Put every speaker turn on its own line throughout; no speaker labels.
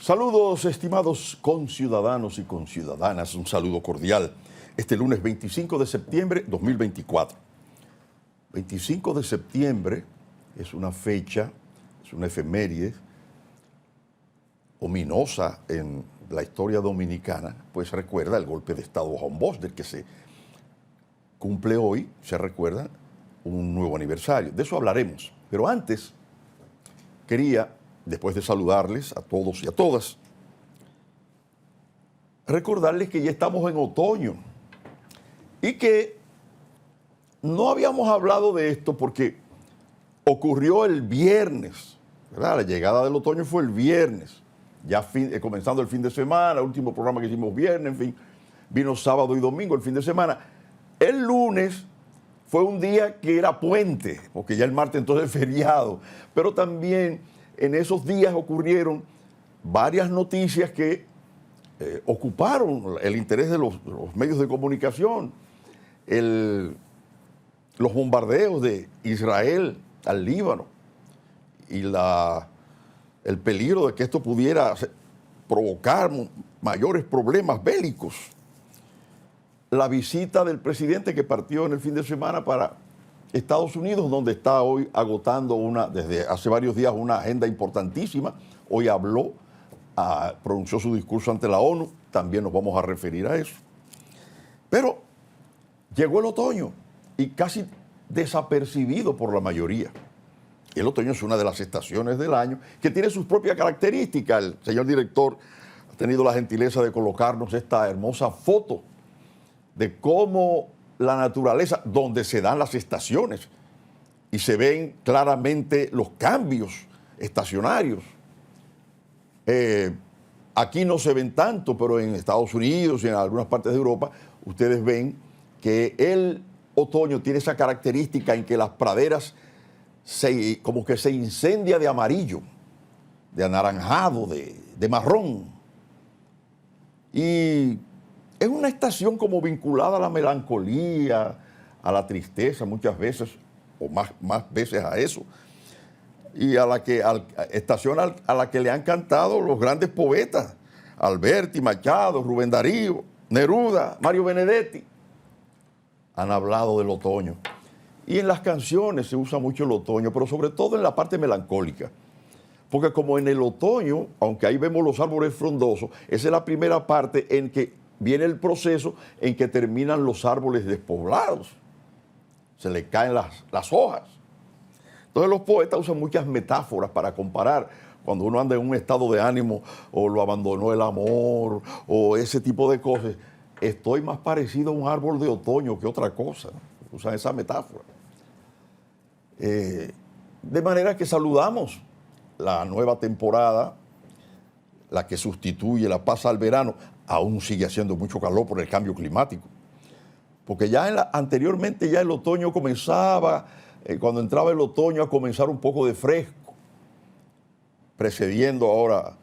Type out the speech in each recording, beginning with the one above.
Saludos, estimados conciudadanos y conciudadanas, un saludo cordial. Este lunes 25 de septiembre 2024. 25 de septiembre es una fecha, es una efeméride ominosa en la historia dominicana, pues recuerda el golpe de Estado Juan Bosch, del que se cumple hoy, se recuerda un nuevo aniversario. De eso hablaremos. Pero antes, quería, después de saludarles a todos y a todas, recordarles que ya estamos en otoño y que no habíamos hablado de esto porque ocurrió el viernes, ¿verdad? La llegada del otoño fue el viernes, ya comenzando el fin de semana, el último programa que hicimos viernes, en fin, vino sábado y domingo, el fin de semana. El lunes fue un día que era puente, porque ya el martes entonces es feriado, pero también en esos días ocurrieron varias noticias que ocuparon el interés de los medios de comunicación. Los bombardeos de Israel al Líbano y el peligro de que esto pudiera provocar mayores problemas bélicos. La visita del presidente que partió en el fin de semana para Estados Unidos, donde está hoy agotando desde hace varios días una agenda importantísima. Hoy habló, pronunció su discurso ante la ONU, también nos vamos a referir a eso. Pero llegó el otoño y casi desapercibido por la mayoría. El otoño es una de las estaciones del año que tiene sus propias características. El señor director ha tenido la gentileza de colocarnos esta hermosa foto de cómo la naturaleza, donde se dan las estaciones, y se ven claramente los cambios estacionarios. Aquí no se ven tanto, pero en Estados Unidos y en algunas partes de Europa, ustedes ven que el otoño tiene esa característica en que las praderas como que se incendia de amarillo, de anaranjado, de marrón. Y es una estación como vinculada a la melancolía, a la tristeza muchas veces, o más veces a eso, y estación a la que le han cantado los grandes poetas, Alberti, Machado, Rubén Darío, Neruda, Mario Benedetti. Han hablado del otoño. Y en las canciones se usa mucho el otoño, pero sobre todo en la parte melancólica. Porque como en el otoño, aunque ahí vemos los árboles frondosos, esa es la primera parte en que viene el proceso en que terminan los árboles despoblados. Se le caen las hojas. Entonces los poetas usan muchas metáforas para comparar cuando uno anda en un estado de ánimo o lo abandonó el amor o ese tipo de cosas. Estoy más parecido a un árbol de otoño que otra cosa. Usan esa metáfora. De manera que saludamos la nueva temporada, la que sustituye la pasa al verano. Aún sigue haciendo mucho calor por el cambio climático. Porque ya anteriormente ya el otoño comenzaba, cuando entraba el otoño a comenzar un poco de fresco, precediendo ahora,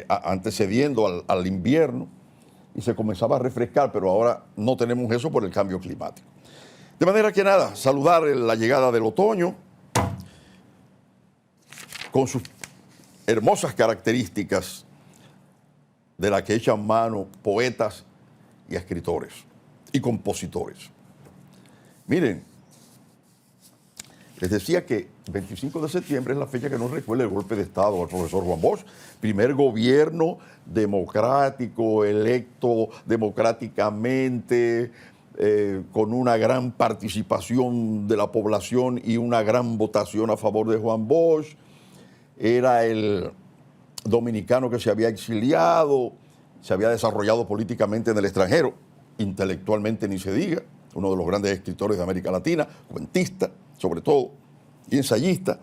antecediendo al invierno, y se comenzaba a refrescar, pero ahora no tenemos eso por el cambio climático. De manera que nada, saludar la llegada del otoño con sus hermosas características de la que echan mano poetas y escritores y compositores. Miren, les decía que 25 de septiembre es la fecha que nos recuerda el golpe de Estado al profesor Juan Bosch, primer gobierno democrático, electo democráticamente, con una gran participación de la población y una gran votación a favor de Juan Bosch. Era el dominicano que se había exiliado, se había desarrollado políticamente en el extranjero, intelectualmente ni se diga, uno de los grandes escritores de América Latina, cuentista sobre todo, y ensayista.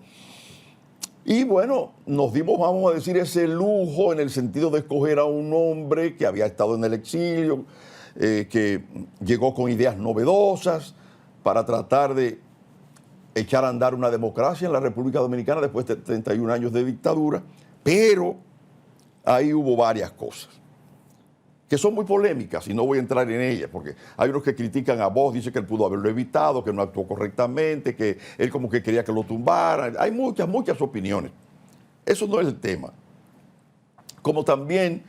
Y bueno, nos dimos, vamos a decir, ese lujo en el sentido de escoger a un hombre que había estado en el exilio, que llegó con ideas novedosas para tratar de echar a andar una democracia en la República Dominicana después de 31 años de dictadura, pero ahí hubo varias cosas que son muy polémicas y no voy a entrar en ellas porque hay unos que critican a Bosch, dicen que él pudo haberlo evitado, que no actuó correctamente, que él como que quería que lo tumbaran. Hay muchas opiniones. Eso no es el tema. como también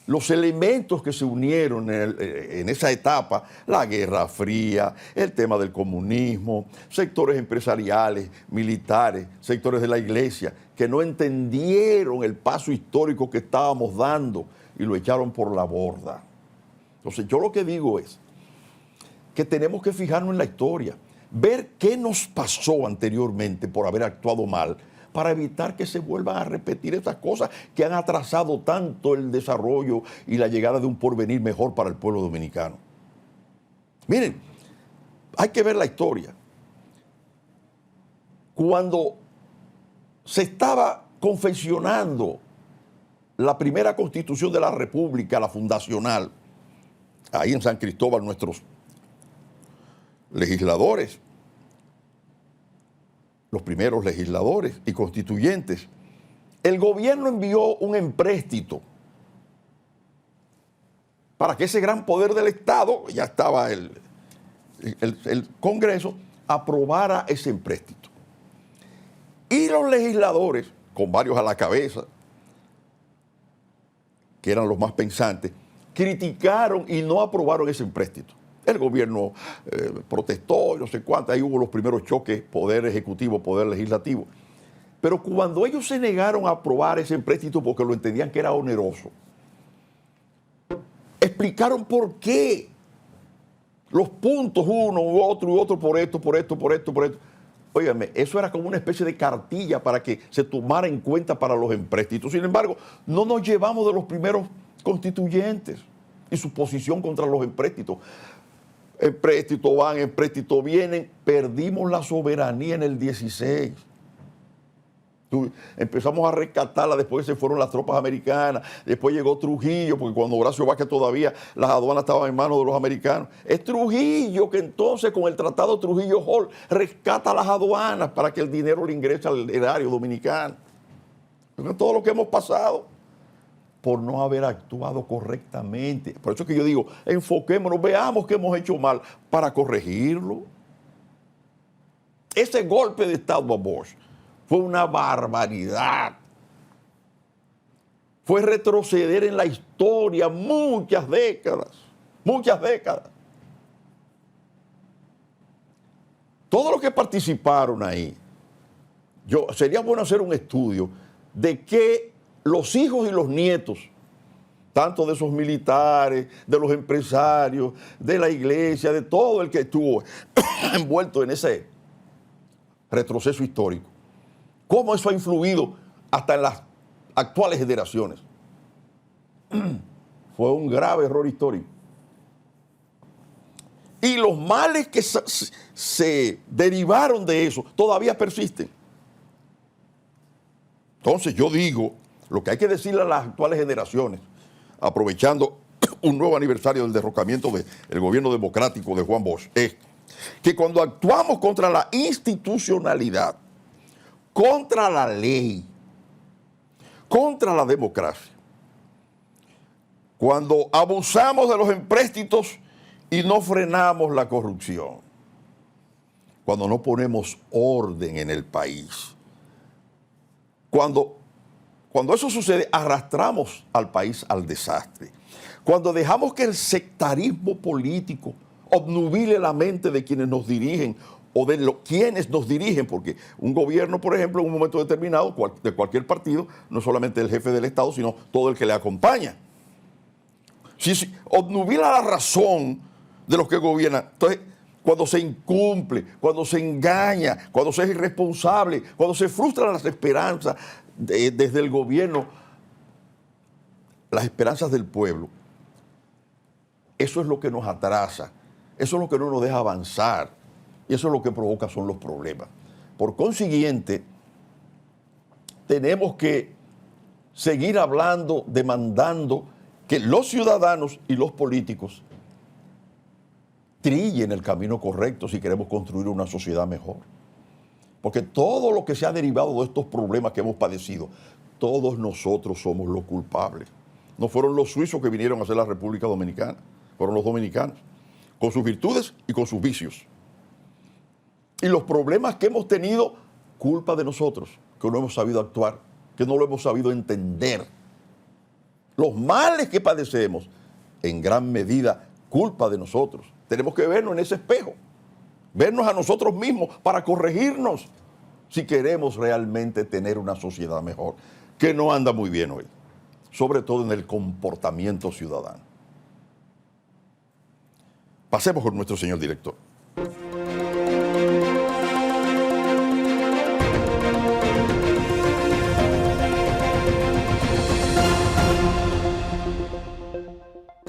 los elementos que se unieron en esa etapa, la Guerra Fría, el tema del comunismo, sectores empresariales, militares, sectores de la iglesia, que no entendieron el paso histórico que estábamos dando y lo echaron por la borda. Entonces yo lo que digo es que tenemos que fijarnos en la historia, ver qué nos pasó anteriormente por haber actuado mal, para evitar que se vuelvan a repetir estas cosas que han atrasado tanto el desarrollo y la llegada de un porvenir mejor para el pueblo dominicano. Miren, hay que ver la historia. Cuando se estaba confeccionando la primera constitución de la República, la fundacional, ahí en San Cristóbal, nuestros legisladores, los primeros legisladores y constituyentes, el gobierno envió un empréstito para que ese gran poder del Estado, ya estaba el Congreso, aprobara ese empréstito. Y los legisladores, con varios a la cabeza, que eran los más pensantes, criticaron y no aprobaron ese empréstito. El gobierno protestó, no sé cuánto, ahí hubo los primeros choques, poder ejecutivo, poder legislativo. Pero cuando ellos se negaron a aprobar ese empréstito porque lo entendían que era oneroso, explicaron por qué. Los puntos, uno u otro y otro, por esto, por esto, por esto, por esto. Óigame, eso era como una especie de cartilla para que se tomara en cuenta para los empréstitos. Sin embargo, no nos llevamos de los primeros constituyentes y su posición contra los empréstitos. Empréstitos van, empréstitos vienen. Perdimos la soberanía en el 16. Empezamos a rescatarla después que se fueron las tropas americanas. Después llegó Trujillo, porque cuando Horacio Vázquez todavía las aduanas estaban en manos de los americanos. Es Trujillo que entonces con el tratado Trujillo-Hall rescata las aduanas para que el dinero le ingrese al erario dominicano. Todo lo que hemos pasado por no haber actuado correctamente. Por eso es que yo digo, enfoquémonos, veamos qué hemos hecho mal para corregirlo. Ese golpe de Estado a Bosch fue una barbaridad. Fue retroceder en la historia muchas décadas, muchas décadas. Todos los que participaron ahí, sería bueno hacer un estudio de que los hijos y los nietos, tanto de esos militares, de los empresarios, de la iglesia, de todo el que estuvo envuelto en ese retroceso histórico, cómo eso ha influido hasta en las actuales generaciones. Fue un grave error histórico. Y los males que se derivaron de eso todavía persisten. Entonces yo digo, lo que hay que decirle a las actuales generaciones, aprovechando un nuevo aniversario del derrocamiento del gobierno democrático de Juan Bosch, es que cuando actuamos contra la institucionalidad, contra la ley, contra la democracia, cuando abusamos de los empréstitos y no frenamos la corrupción, cuando no ponemos orden en el país, cuando eso sucede, arrastramos al país al desastre. Cuando dejamos que el sectarismo político obnubile la mente de quienes nos dirigen o de quienes nos dirigen, porque un gobierno, por ejemplo, en un momento determinado, de cualquier partido, no solamente el jefe del Estado, sino todo el que le acompaña. Si obnubila la razón de los que gobiernan, entonces, cuando se incumple, cuando se engaña, cuando se es irresponsable, cuando se frustran las esperanzas desde el gobierno, las esperanzas del pueblo, eso es lo que nos atrasa, eso es lo que no nos deja avanzar y eso es lo que provoca son los problemas. Por consiguiente, tenemos que seguir hablando, demandando que los ciudadanos y los políticos trillen el camino correcto si queremos construir una sociedad mejor. Porque todo lo que se ha derivado de estos problemas que hemos padecido, todos nosotros somos los culpables. No fueron los suizos que vinieron a hacer la República Dominicana, fueron los dominicanos, con sus virtudes y con sus vicios. Y los problemas que hemos tenido, culpa de nosotros, que no hemos sabido actuar, que no lo hemos sabido entender. Los males que padecemos, en gran medida, culpa de nosotros. Tenemos que vernos en ese espejo, vernos a nosotros mismos para corregirnos si queremos realmente tener una sociedad mejor, que no anda muy bien hoy, sobre todo en el comportamiento ciudadano. Pasemos con nuestro señor director.